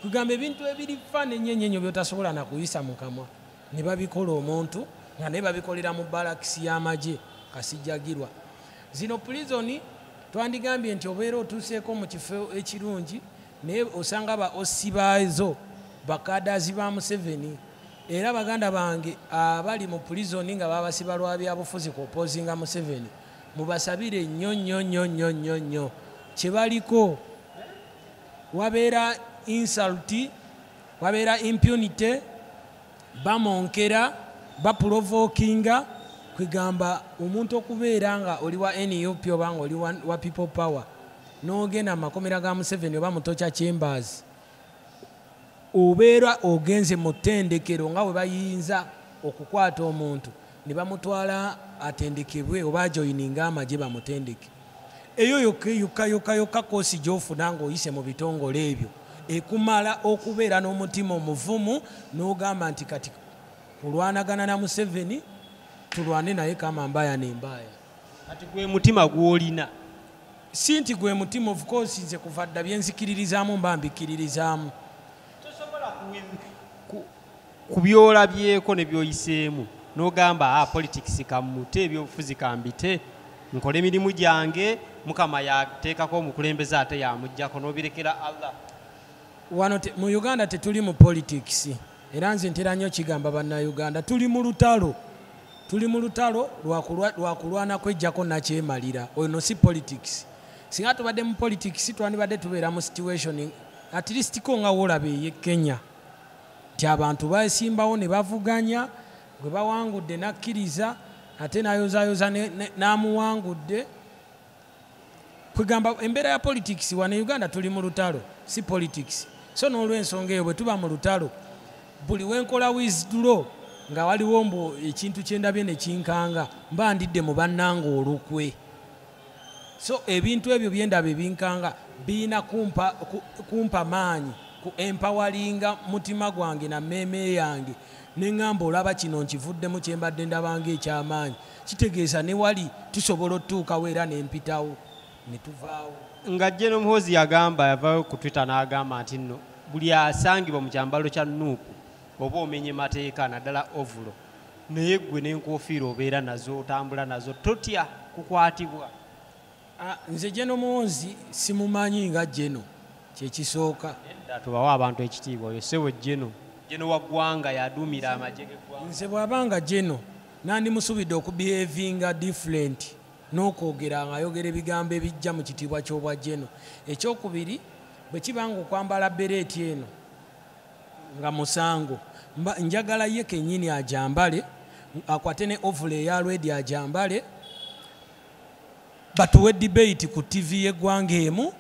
kugamba ebintu ebiri fane nnyo byotasobola na kuyisa mu kamwa ne babikola omuntu nga ne babikolera mu balakisi y'amagye Kasijjagirwa. Zino pulizoni twandigambye nti obeera otuuseeko mu kifo ekirungi naye osanga ba osibaazo bakadazi ba Museveni era baganda bange abali mu pulizoni nga babasiba lwa byabufuzi ku opposinga Museveni mubasabire nnyo kye baliko. Wabeera insulti, wabeera impunity, bamonkera baprovokinga kwegamba omuntu okubeera nga oli wa NUP oba nga oli wa people power n'ogenda mu makomera ga Museveni oba mutocha Chambers obeera ogenze mu ttendekero nga bwe bayinza okukwata omuntu ne bamutwala atendekebwe oba joyininga amagye bamutendeke. Eyo yokka koosi gy'ofuna ng'oyise mu bitongole ebyo ekumala okubeera n'omutima omuvumu n'ogamba nti kati kulwanagana na Museveni tulwane naye kama mbaya n'embaya. Kati gwe mutima gw'olina si nti gwe mutima, of course nze kuva dda byenzikiririzaamu mba mbikiririzaamu. Tosobola kubyolabyeko ne byoyiseemu n'ogamba politics kammute ebyobufuzi kambite nkole emirimu gyange Mukama yateekako omukulembeze ate yamuggyako n'obirekera Allah. Wano mu Uganda tetuli mu politics era nze ntera nnyo kigamba bannayuganda tuli mu lutalo lwakulwana kwejjako nakyemalira. Ono si politics. Singa tubadde mu politics twandibadde tubeera mu situation at least ko nga woolabe ye Kenya nti abantu basimbawo ne bavuganya gwe bawangudde nakkiriza ate nayozayoza n'amuwangudde. Kwegamba embeera ya politics wano Uganda tuli mu lutalo si politics. So n'olw'ensonga eyo bwe tuba mu lutalo buli wenkola withdraw nga waliwo mbu ekintu kyendabye ne kinkanga mba ndidde mu bannanga olukwe. So ebintu ebyo byendaba ebinkanga biina kumpa maanyi ku empawalinga mutima gwange na mmeeme yange neŋŋamba olaba kino nkivuddemu kye mbadde ndabanga ekyamaanyi kitegeeza ne wali tusobola otutuukawo era nempitawo ne tuvaawo. Nga General Muhoozi yagamba yavaayo ku Twitter n'agamba nti nno buli asangibwa mu kyambalo kya Nuupu oba omenye mateeka naddala ovulo naye ggwe n'enkofiira obeera nazo otambula nazo totya kukwatibwa. Nze General Muhoozi simumanyi nga General kyekisooka. Tubawa abantu ekitiibwa oyo sewe General wa ggwanga yaduumira amagye g'eggwanga. Nze bw'abanga General nandimusubidde okubehavinga different n'okwogera ng'ayogera ebigambo ebijja mu kitiibwa ky'obwa General. Ekyokubiri bwe kibanga okwambala bereeti eno nga musango njagala ye kennyini ajambale akwate ne ovulo eya lwedi ajambale batuwe debate ku TV y'eggwanga emu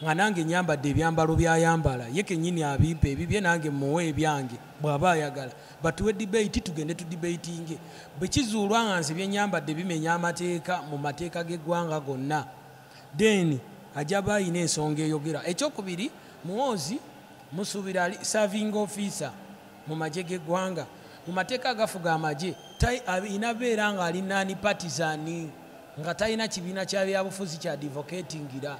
nga nange nyambadde ebyambalo byayambala ye kennyini abimpa ebibye nange muwe ebyange bw'aba ayagala batuwe debate tugende tudibatinge bwe kizuulwa nga nze byenyambadde bimenya amateeka mu mateeka g'eggwanga gonna then ajaba ayina ensonga eyogera. Ekyokubiri Muhoozi musuubira ali serving officer mu magye g'eggwanga mu mateeka agafuga amagye inabeera nga ali nani partisan nga talina kibiina kya byabufuzi kya advocatingira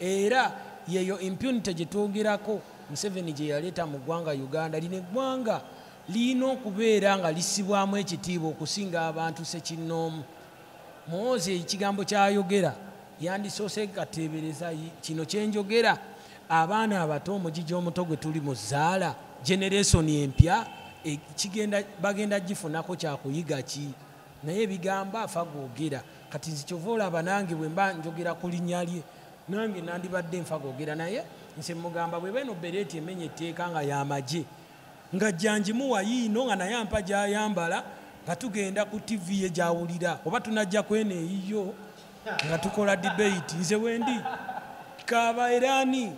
era yeyo impunity gye twogerako Museveni gye yaleeta mu ggwanga Uganda. Lino eggwanga lirina okubeera nga lisibwamu ekitiibwa okusinga abantu sekinnoomu. Muhoozi ekigambo kyayogera yandisoose gateebereza kino kyenjogera abaana abato omugigi omuto gwe tuli mu zzaala generation empya bagenda gifunako kyakuyiga ki naye ebigambo afa googera kati nzi kyova olaba nange bwe mba njogera ku linnya lye nange nandibadde nfa googera naye nse mugamba bwe beno bereeti emenya etteeka nga yamagye nga jjanjimuwa yiino nga naye ampa gyayambala nga tugenda ku TV ye gyawulira oba tunajja kwene eyiyo nga tukola debate nze wendi kaaba erani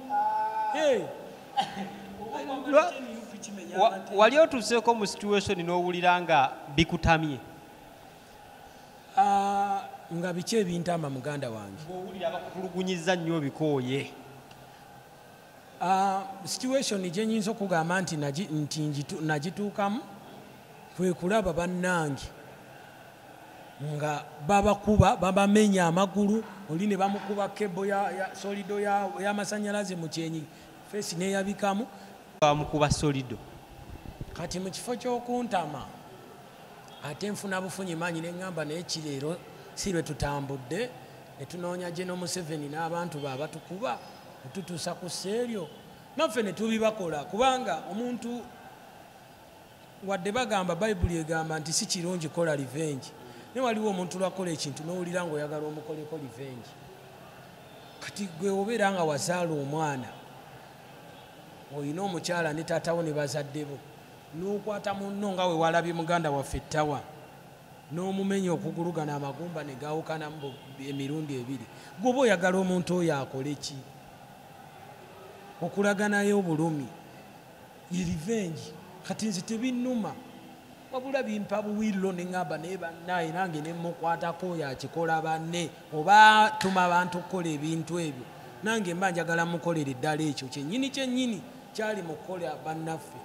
wali otuuseeko mu situation n'owulira nga bikutamye nga biki ebintama muganda wange owulira bakutulugunyiza nnyo bikooye situation gye nyinza okugamba nti nagituukamu kwe kulaba bannange nga babakuba babamenya amagulu oli ne bamukuba kebo ya solido y'amasannyalaze mu kyenyi fesi neyabikamu bamukuba solido kati mu kifo ky'okuntama ate nfuna bufunyi manyi neŋŋamba naye kireero si lwe tutambudde ne tunoonya General Museveni n'abantu be abatukuba otutuusa ku sseeryo naffe ne tubibakola kubanga omuntu wadde bagamba bayibuli egamba nti si kirungi kola revenge ne waliwo omuntu lwakola ekintu n'owulira ng'oyagala omukoleko revenge kati gwe obeera nga wazaala omwana olina omukyala ne taatawo ne bazadde bo n'okwata munno nga we walabye muganda waffe ettawa n'omumenya okugulugana amagumba ne gaawukanamu emirundi ebiri gwe oba oyagala omuntu oyo akole ki okulaganayo obulumi revenge kati nze tebinnuma wabula bimpa buwiriro neŋŋamba naye bannaye nange ne mukwatako oyo akikola banne oba tuma abantu okukola ebintu ebyo nange mba njagala mukolera eddala ekyo kyennyini kyali mu kukola bannaffe.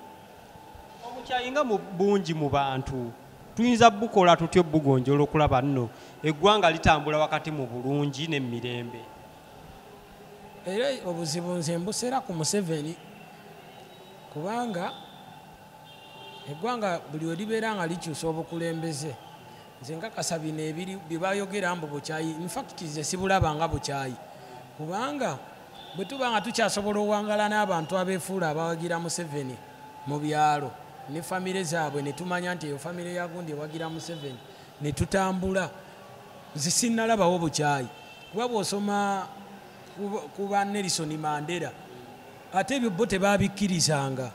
Obukyayi nga mu bungi mu bantu tuyinza bukola tutyo bugonjola okulaba nno eggwanga litambula wakati mu bulungi n'emirembe. Era obuzibu nze mbusera ku Museveni kubanga eggwanga buli we libeera nga likyusa obukulembeze nze nkakasa bino ebiri bye bayogera mbu bukyayi infact nze sibulaba nga bukyayi kubanga bwe tuba nga tukyasobola owangala n'abantu abeefuula abawagira Museveni mu byalo ne famire zaabwe ne tumanya nti eyo famire ya gundi ewagira Museveni ne tutambula nze sinnalabawo bukyayi kuba bw'osoma kuba Nelson Mandela ate ebyo bo tebabikkirizanga.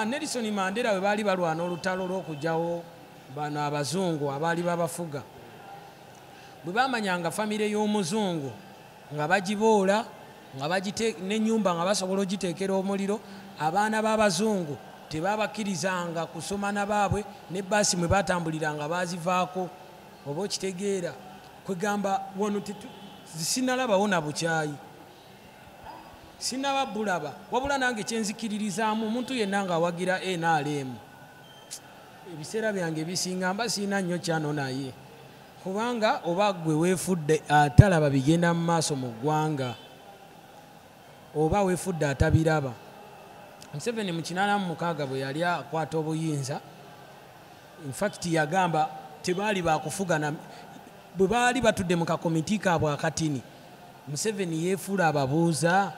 Nelson Mandela we baali balwana olutalo lw'okugyawo bano abazungu abaali babafuga bwe bamanyanga famire y'omuzungu nga bagiboola nga n'ennyumba nga basobola ogiteekera omuliro abaana b'abazungu tebabakkirizanga kusoma na baabwe ne baasi mwe batambuliranga bazivaako oba okitegeera kwegamba wano sinalabawo na bukyayi sinababulaba wabula nange kyenzikiririzaamu omuntu yenna ng'awagira NRM ebiseera byange bisinga mba siina nnyo kyano naye kubanga oba gwe weefudde atalaba bigenda mu maaso mu ggwanga oba weefudde atabiraba. Museveni mu 86 bwe yali akwata obuyinza infact yagamba tebaali bakufugana bwe baali batudde mu kakomiti kaabwe akatini Museveni yeefuula ababuuza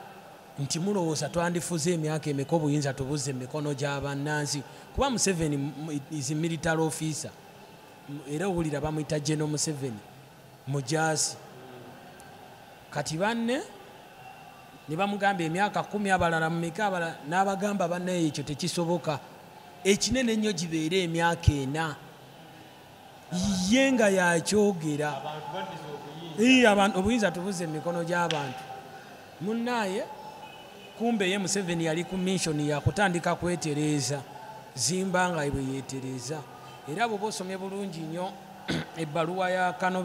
nti mulowooza twandifuze emyaka emeka obuyinza tubuze emikono gy'abannansi kuba Museveni is military officer era owulira bamuyita General Museveni mujaasi kati banne ne bamugamba emyaka 10 abalala mu meka abalala n'abagamba bannaye ekyo tekisoboka ekinene ennyo gibeere emyaka 4 ye nga yakyogera abantu obuyinza tubuze emikono gy'abantu munnaaye kumbe ye Museveni yali ku mission yakutandika kwetereeza zimba nga bwe yeetereeza era bw'oba osomye bulungi nnyo ebbaluwa ya Kano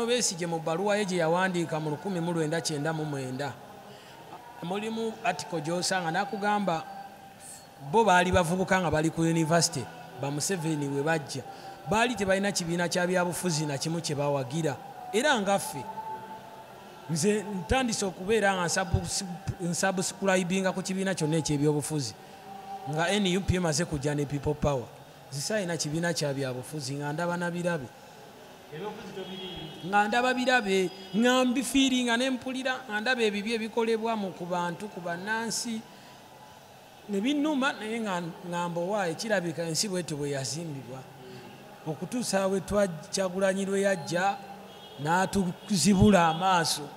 Besigye mu bbaluwa ye gye yawandiika mu 1999 mulimu article gy'osanga n'akugamba bo baali bavubuka nga bali ku university ba Museveni we bajja baali tebalina kibiina kya byabufuzi na kimu kye bawagira era ngaffe nze ntandise okubeera nga nsubscribinga ku kibiina kyonna ekyebyobufuzi nga NUP emaze kujja ne people power zisaayina kibiina kya byabufuzi nga ndaba na birabe nga ndaba birabe nga mbifiiringa ne mpulira nga ndaba ebibi ebikolebwa mu ku bantu ku bannansi ne binnuma naye nga mbowa ekirabika ensi bwetyo bwe yazimbibwa okutuusa we Kyagulanyi lwe yajja n'atuzibula amaaso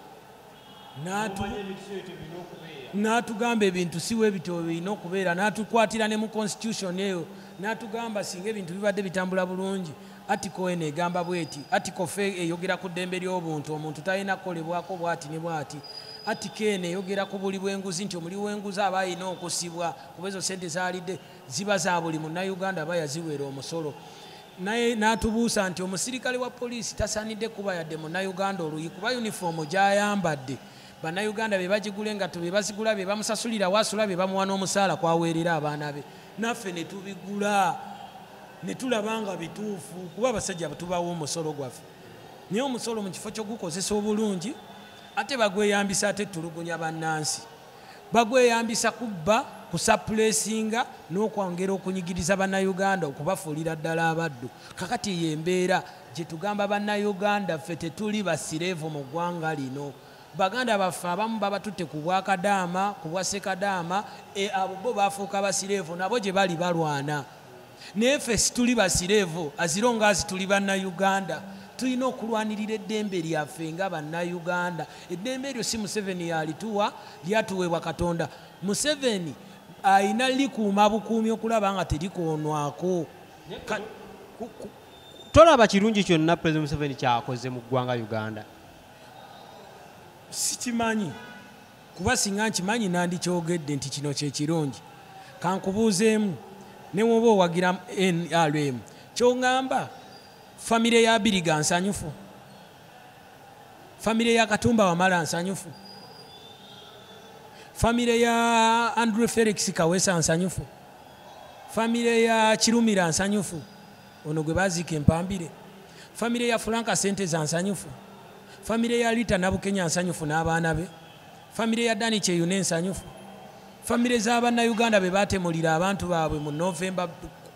n'atugamba ebintu si we bityo birina okubeera n'atukwatira ne mu constitution eyo n'atugamba singa ebintu bibadde bitambula bulungi article eno egamba bweti article 4 eyogera ku ddembe ly'obuntu omuntu talina kukolebwako bwati ne bwati article eno eyogera ku buli bw'enguzi nti omuli w'enguzi aba alina okusibwa kuba ezo sente zaalidde ziba za buli munnayuganda aba yaziweera omusolo naye n'atubuusa nti omusirikale wa poliisi tasaanidde kuba yadde munnayuganda oluyi kuba yunifoomu gy'ayambadde bannayuganda be bagigula engatto be bazigula be bamusasulira wasula be bamuwa n'omusaala kwaweerera abaana be naffe ne tubigula ne tulaba nga bituufu kuba abasajja tubawo omusolo gwaffe naye omusolo mu kifo ky'ogukozesa obulungi ate bagweyambisa ate tulugunya bannansi bagweyambisa kubba kusapulesinga n'okwongera okunyigiriza bannayuganda okubafuulira ddala abaddu kakati yembeera gye tugamba bannayuganda ffe tetuli basireevu mu ggwanga lino baganda baffe abamu babatutte ku bwakadaama ku bwa sekadaama abo bo bafuuka basireevu nabo gye bali balwana naye ffe situli basireevu azironga azituli bannayuganda tulina okulwanirira eddembe lyaffe nga bannayuganda eddembe eryo si Museveni yalituwa lyatuweebwa Katonda Museveni ayina likuuma bukuumi okulaba nga terikoonwako tolaba kirungi kyonna President Museveni kyakoze mu ggwanga Uganda sikimanyi kuba singa nkimanyi nandikyogedde nti kino kyekirungi kankubuuzeemu ne woba owagira NRM kyongamba famire ya Biriga nsanyufu famire ya Katumba Wamala nsanyufu famire ya Andrew Felix Kawesa nsanyufu famire ya Kirumira nsanyufu ono gwe baziika Empambire famire ya Franka Senteza nsanyufu famire ya Rita Nabukenya nsanyufu n'abaana be famire ya Dani Kyeyune nsanyufu famire z'abannayuganda be baatemulira abantu baabwe mu Novemba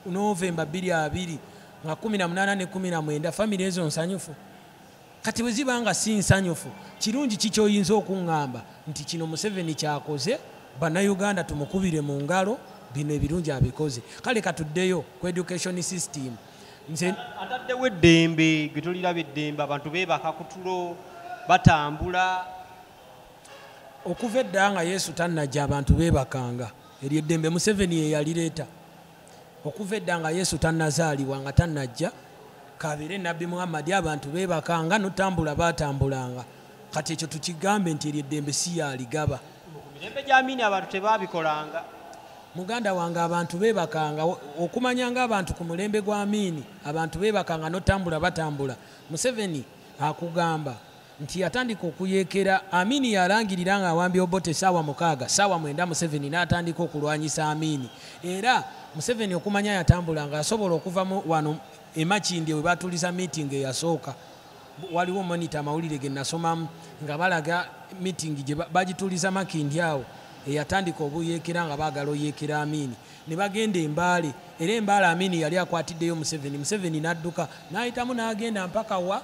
2020 nga 18 ne 19 famire ezo nsanyufu kati bwe ziba nga si nsanyufu kirungi kikyoyinza okuŋŋamba nti kino Museveni kyakoze bannayuganda tumukubire mu ngalo bino ebirungi abikoze kale katuddeyo ku education system nze ataddewo eddembe gwe toliraba eddembe abantu beebaka ku tulo batambula okuva edda nga Yesu tannajja abantu beebakanga eryo eddembe Museveni ye yalireeta okuva edda nga Yesu tannazaalibwa nga tannajja kabeere nabbi Muhammad abantu beebakanga notambula batambulanga kati ekyo tukigambe nti eryo eddembe si yaligaba mirembe gy'Amini abantu tebaabikolanga muganda wange abantu beebakanga okumanyanga abantu ku mulembe gwa Amini abantu beebakanga notambula batambula Museveni akugamba nti yatandika okuyeekera Amini yalangirira nga awambye Obote saawa 6 saawa 9 Museveni n'atandika okulwanyisa Amini era Museveni okumanya yatambula nga asobola okuva wano emakindi we batuliza meeting eyasooka waliwo monitor amawulire ge nasomamu nga balaga meeting gye bagituliza makindi awo eyatandika obuyeekera nga baagala oyeekera Amini ne bagenda Embaale era Embaale Amini yali akwatiddeyo Museveni n'adduka n'ayitamu n'agenda mpaka wa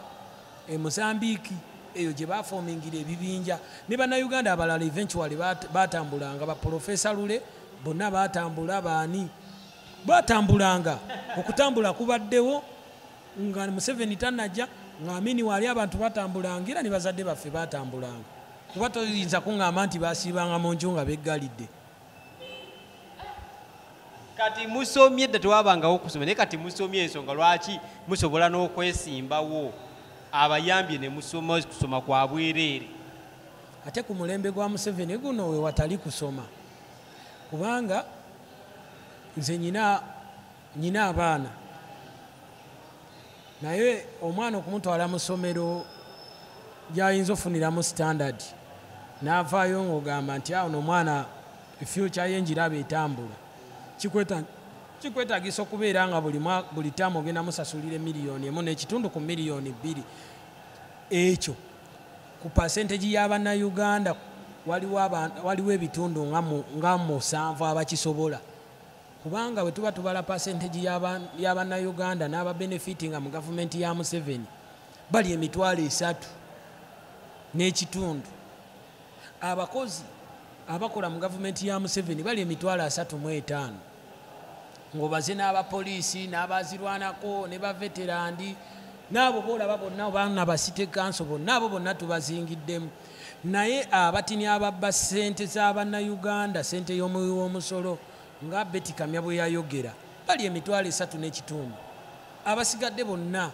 Mozambique eyo gye bafoomingira ebibinja ne bannayuganda abalala eventually batambulanga baprofesa Lule bonna batambula baani batambulanga okutambula kubaddewo nga Museveni tanajja nga Amini wali abantu batambulanga era ne bazadde baffe batambulanga kuba toyinza kuŋŋamba nti basiibanga mu nju nga beggalidde. Kati musomye edda tewabangawo okusoma naye kati musomye ensonga lwaki musobola n'okwesimbawo abayambye ne musoma kusoma kwa bwereere ate ku mulembe gwa Museveni guno we watali kusoma kubanga nze nyina abaana naye omwana okumutwala mu ssomero gy'ayinza ofuniramu standard n'avaayo ng'ogamba nti awo omwana future ye njiraba etambula kikwetagisa okubeera nga buli taamu ogenda musasulira $1.1 n'ekitundu ku $2 ekyo ku percentage y'abannayuganda waliwo ebitundu nga 7 abakisobola kubanga bwe tuba tubala percentage y'abannayuganda n'ababenefitinga mu gavumenti ya Museveni bali 3 n'ekitundu abakozi abakola mu gavumenti ya Museveni bali 35 ng'obaze n'abapoliisi n'abazirwanako ne baveterandi n'abo boolaba bonna baana basite kanso bonna abo bonna tubazingiddemu naye abatini ababba ssente z'abannayuganda ssente y'omuwi w'omusolo nga Betty Kamya bwe yayogera bali 3 n'ekitundu abasigadde bonna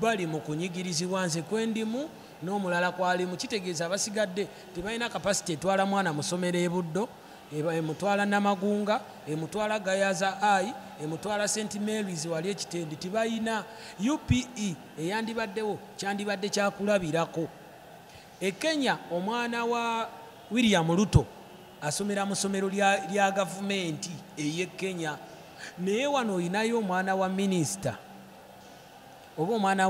bali mu kunyigirizibwa nze kwendimu n'omulala kwalimu kitegeeza abasigadde tebalina kapasite etwala mwana musomero e Buddo emutwala Namagunga emutwala Gayaza ai emutwala St Mary's wali ekitendi tibayina UPE eyandibaddewo kyandibadde kyakulabirako e Kenya omwana wa William Ruto asomera mu ssomero lya gavumenti ey'e Kenya naye wano oyinayo omwana wa minisita oba omwana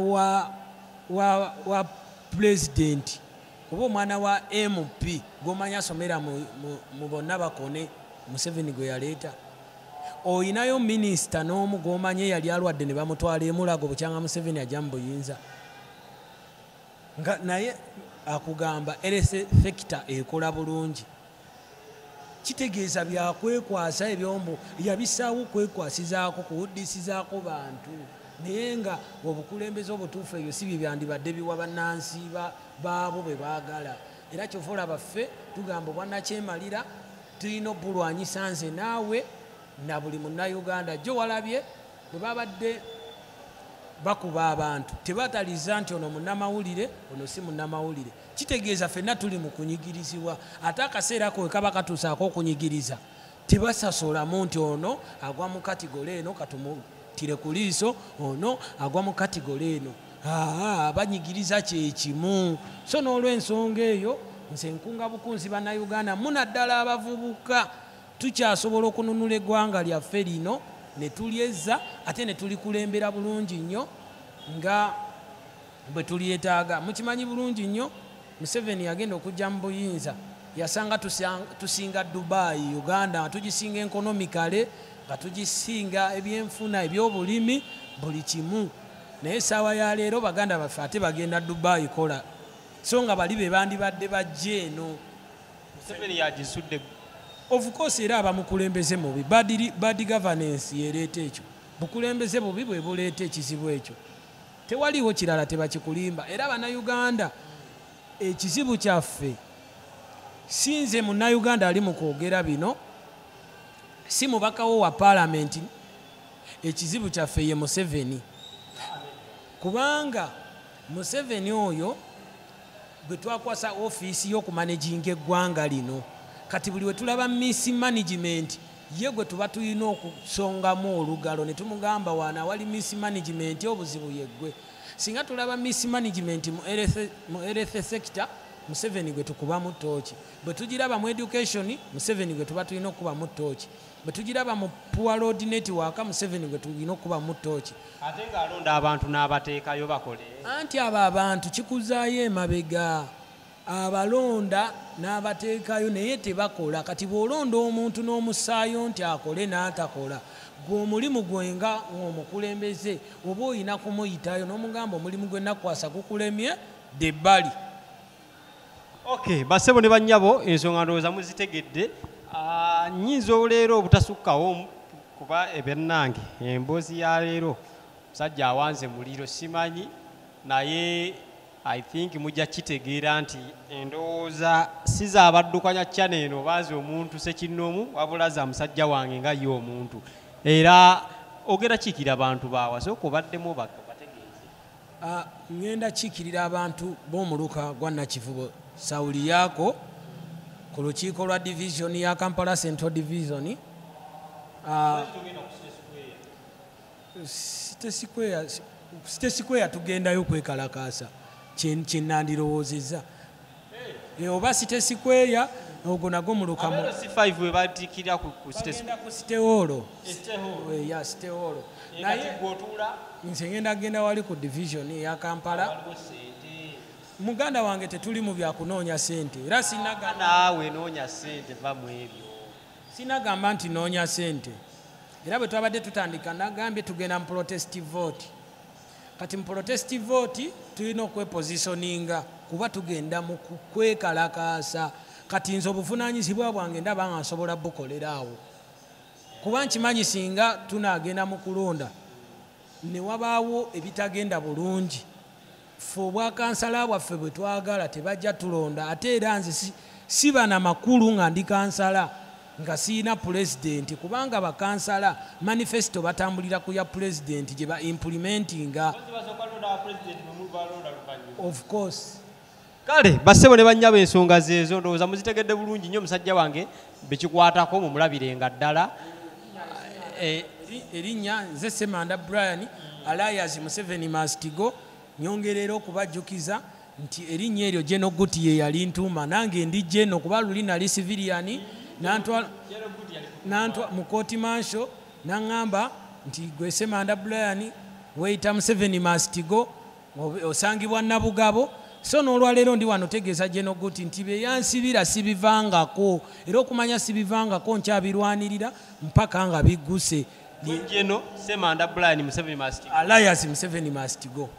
wa president oba omwana wa MP gomanya asomera mu bonna bakone Museveni gwe yaleeta oyinayo minisita n'omu gomanye yali alwadde ne bamutwala emulago bukyanga Museveni ajja mu buyinza naye akugamba erese fekita ekola bulungi kitegeeza byakwekwasa ebyombo yabisaawo kwekwasizaako kuwuddisizaako bantu naye nga obukulembeze obutuufu ebyo si bye byandibadde biwa bannansi baabo bwe baagala era kyovola baffe tugamba obwannakyemalira tulina obulwanyisa nze naawe na buli munnayuganda jjo walabye bwe babadde bakuba abantu tebataliza nti ono munnamawulire ono si munnamawulire kitegeeza ffenna tuli mu kunyigirizibwa ate akaseera ako we kaba katuusaako okunyigiriza tebasasolamu nti ono agwa mu katigole eno katumutire ku liiso ono agwa mu katigole eno banyigiriza kyekimu so n'olw'ensonga eyo nze nkunga bukunzi bannayuganda munaddala abavubuka tukyasobola okununula eggwanga lyaffe lino ne tulyezza ate ne tulikulembera bulungi nnyo nga bwe tulyetaaga mukimanyi bulungi nnyo Museveni yagenda okujja mu buyinza yasanga tusinga Dubai Uganda nga tugisinga ekonomikale nga tugisinga ebyenfuna ebyobulimi buli kimu naye essaawa ya leero baganda baffe ate bagenda Dubai kola so nga bali be bandibadde bajja eno Museveni yagisudde of course era abamukulembeze mubi bad governance yereeta ekyo bukulembeze bubi bwe buleeta ekizibu ekyo tewaliwo kirala tebakikulimba era bannayuganda ekizibu kyaffe si nze munnayuganda ali mu kwogera bino si mubakawo wa paalamenti ekizibu kyaffe ye Museveni kubanga Museveni oyo bwe twakwasa ofiisi y'okumanaginga eggwanga lino kati buli we tulaba mismanagement ye gwe tuba tulina okusongamu olugalo ne tumugamba waana wali mismanagement obuzibu yeggwe singa tulaba mismanagement mu health sector Museveni gwe tukubamu ttooki, bwe tugiraba mu education Museveni gwe tuba tulina okukubamu ttooki, bwe tugiraba mu poor road network Museveni gwe tulina okukubamu ttooki. Ate ng'alonda abantu n'abateekayo bakole. Anti abo abantu kikuzaayo emabega, abalonda n'abateekayo naye tebakola. Kati bw'olonda omuntu n'omusaayo nti akole n'atakola, gwe omulimu gwe nga omukulembeze oba oyina kumuyitayo n'omugamba omulimu gwe nakwasa gukulemye debbali. Okay, bassebo ne bannyabo ensonga ndowooza muzitegedde. Nnyinza oleero obutasukkawo kuba ebennange emboozi ya leero musajja awanze muliro simanyi, naye I think mujja kitegeera nti endowooza si zaabaddukanya channel eno baazi omuntu sekinnoomu wabula za musajja wange nga ye omuntu. Era ogera kiikirira abantu baawasa okubaddemu bategeeze. Ngenda kiikirira abantu b'omuluka gwa Nakivubo sawuli yaako ku lukiiko lwa division ya Kampala Central Division. City Square tugendayo kwekalakaasa kyenandirowoozezza. Oba City Square ogwo nagwo muluka mu C5 we batiikira ku City Hall. Ya City Hall. Naye gwotuula nze ngenda wali ku division ya Kampala. Muganda wange tetuli mu bya kunoonya ssente era naawe noonya ssente va mu ebyo. Sinagamba nti noonya ssente era bwe twabadde tutandika nagambye tugenda mu protest vote. Kati mu protest vote tulina okwepositioninga kuba tugenda mu kwekalakaasa. Kati nze obuvunaanyizibwa bwange ndaba nga nsobola bukoleraawo kuba nkimanyi singa tunaagenda mu kulonda ne wabaawo ebitagenda bulungi, ffe obwakansala bwaffe bwe twagala tebajja tulonda. Ate era nze siba na makulu nga ndi kansala nga siina pulezidenti, kubanga bakansala manifesto batambulira ku ya pulezidenti gye ba implementinga. Of course. Kale bassebo ne bannyabo ensonga zeezo ndowooza muzitegedde bulungi nnyo musajja wange bekikwatako mumulabirenga ddala. Erinnya nze Semanda Brian alias Museveni must go. Nyongerera okubajjukiza nti erinnya eryo General Guti ye yali ntuuma, nange ndi General kuba luli nali civilian nantwa mu kooti mansho naŋŋamba nti gwe Semanda Brian weyita Museveni must go, osangibwa Nabugabo. So n'olwaleero ndi wano tegeeza General Guti nti bye yansibira sibivangako, era okumanya sibivangako nkyabirwanirira mpaka nga bigguse. General Semanda Brian Museveni must go. Alias Museveni must go.